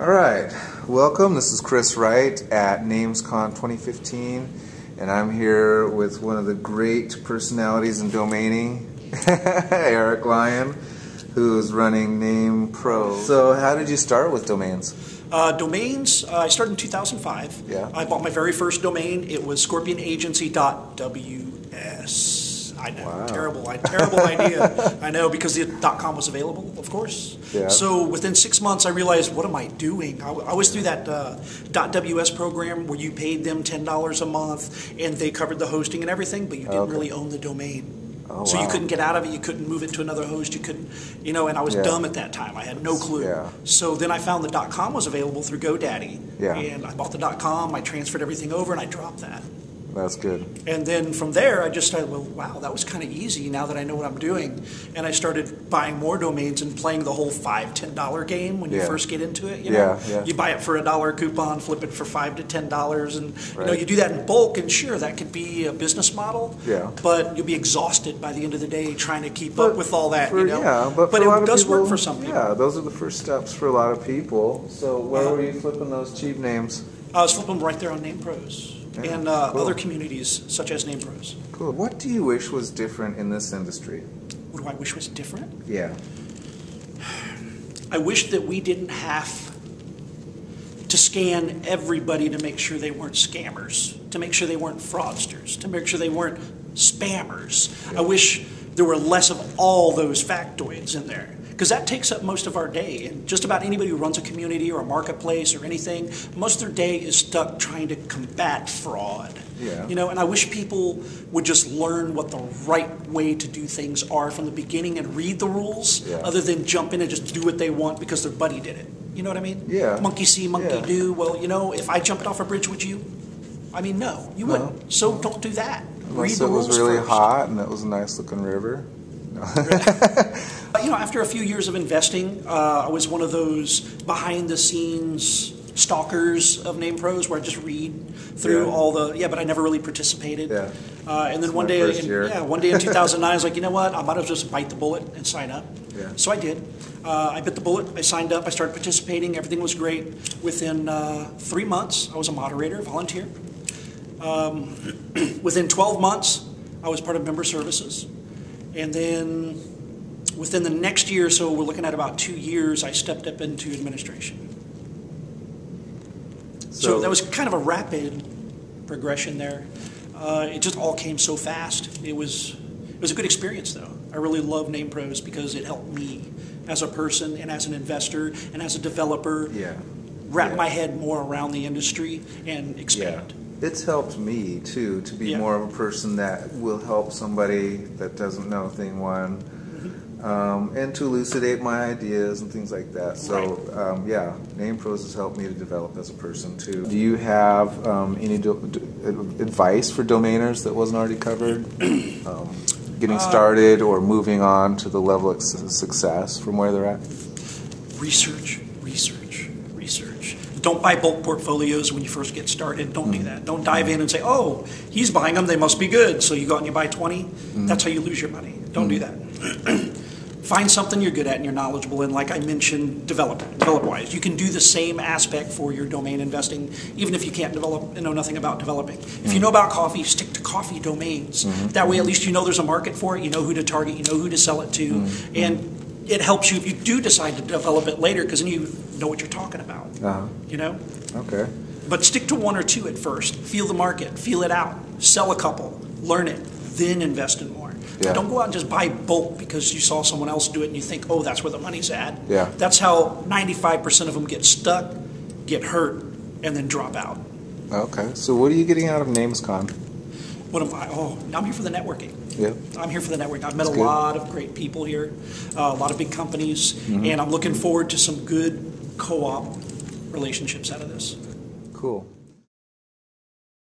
All right, welcome. This is Chris Wright at NamesCon 2015, and I'm here with one of the great personalities in domaining, Eric Lyon, who's running NamePros. So how did you start with domains? Domains, I started in 2005. Yeah. I bought my very first domain. It was scorpionagency.ws. I know, wow. terrible idea. I know, because the .com was available, of course. Yeah. So within 6 months, I realized, what am I doing? I was through that .ws program where you paid them $10 a month, and they covered the hosting and everything, but you didn't really own the domain. Oh, so wow. you couldn't get out of it, you couldn't move it to another host, you couldn't, and I was dumb at that time. I had no clue. Yeah. So then I found the .com was available through GoDaddy, and I bought the .com, I transferred everything over, and I dropped that. That's good. And then from there, I just started, well, wow, that was kind of easy now that I know what I'm doing. And I started buying more domains and playing the whole $5, $10 game when you first get into it. You buy it for $1 coupon, flip it for $5 to $10, and you do that in bulk. And sure, that could be a business model. Yeah. But you'll be exhausted by the end of the day trying to keep up with all that. Yeah, but it does work for some people. Yeah, those are the first steps for a lot of people. So where were you flipping those cheap names? I was flipping them right there on NamePros. And other communities such as NamePros. Cool. What do you wish was different in this industry? What do I wish was different? Yeah. I wish that we didn't have to scan everybody to make sure they weren't scammers, to make sure they weren't fraudsters, to make sure they weren't spammers. Yeah. I wish there were less of all those factoids in there, because that takes up most of our day. And just about anybody who runs a community or a marketplace or anything, most of their day is stuck trying to combat fraud. Yeah. And I wish people would just learn what the right way to do things are from the beginning and read the rules, other than jump in and just do what they want because their buddy did it. You know what I mean? Yeah. Monkey see, monkey do. Well, if I jumped off a bridge, would you? I mean, no, you wouldn't. So don't do that. Unless it was really hot and it was a nice looking river. No. After a few years of investing, I was one of those behind-the-scenes stalkers of NamePros, where I just read through all the but I never really participated. Yeah. And then one day in 2009, I was like, you know what? I might as well just bite the bullet and sign up. Yeah. So I did. I bit the bullet. I signed up. I started participating. Everything was great. Within 3 months, I was a moderator, volunteer. Within 12 months, I was part of member services. And then within the next year or so, we're looking at about 2 years, I stepped up into administration. So that was kind of a rapid progression there. It just all came so fast. It was a good experience, though. I really love NamePros because it helped me as a person and as an investor and as a developer wrap my head more around the industry and expand. It's helped me, too, to be more of a person that will help somebody that doesn't know thing one, and to elucidate my ideas and things like that. So, NamePros has helped me to develop as a person, too. Do you have any advice for domainers that wasn't already covered? Getting started or moving on to the level of success from where they're at? Research. Don't buy bulk portfolios when you first get started. Don't do that. Don't dive in and say, oh, he's buying them, they must be good. So you go out and you buy 20. That's how you lose your money. Don't do that. Find something you're good at and you're knowledgeable in. Like I mentioned, develop-wise. You can do the same aspect for your domain investing, even if you can't develop and know nothing about developing. If you know about coffee, stick to coffee domains. That way at least you know there's a market for it, you know who to target, you know who to sell it to, and it helps you if you do decide to develop it later, because then you know what you're talking about. Okay. But stick to one or two at first. Feel the market, feel it out, sell a couple, learn it, then invest in more. Yeah. Don't go out and just buy bulk because you saw someone else do it and you think, oh, that's where the money's at. Yeah. That's how 95% of them get stuck, get hurt, and then drop out. Okay. So what are you getting out of NamesCon? What am I? Oh, I'm here for the networking. Yeah. I'm here for the networking. I've met a lot of great people here, a lot of big companies, and I'm looking forward to some good co-op relationships out of this. Cool.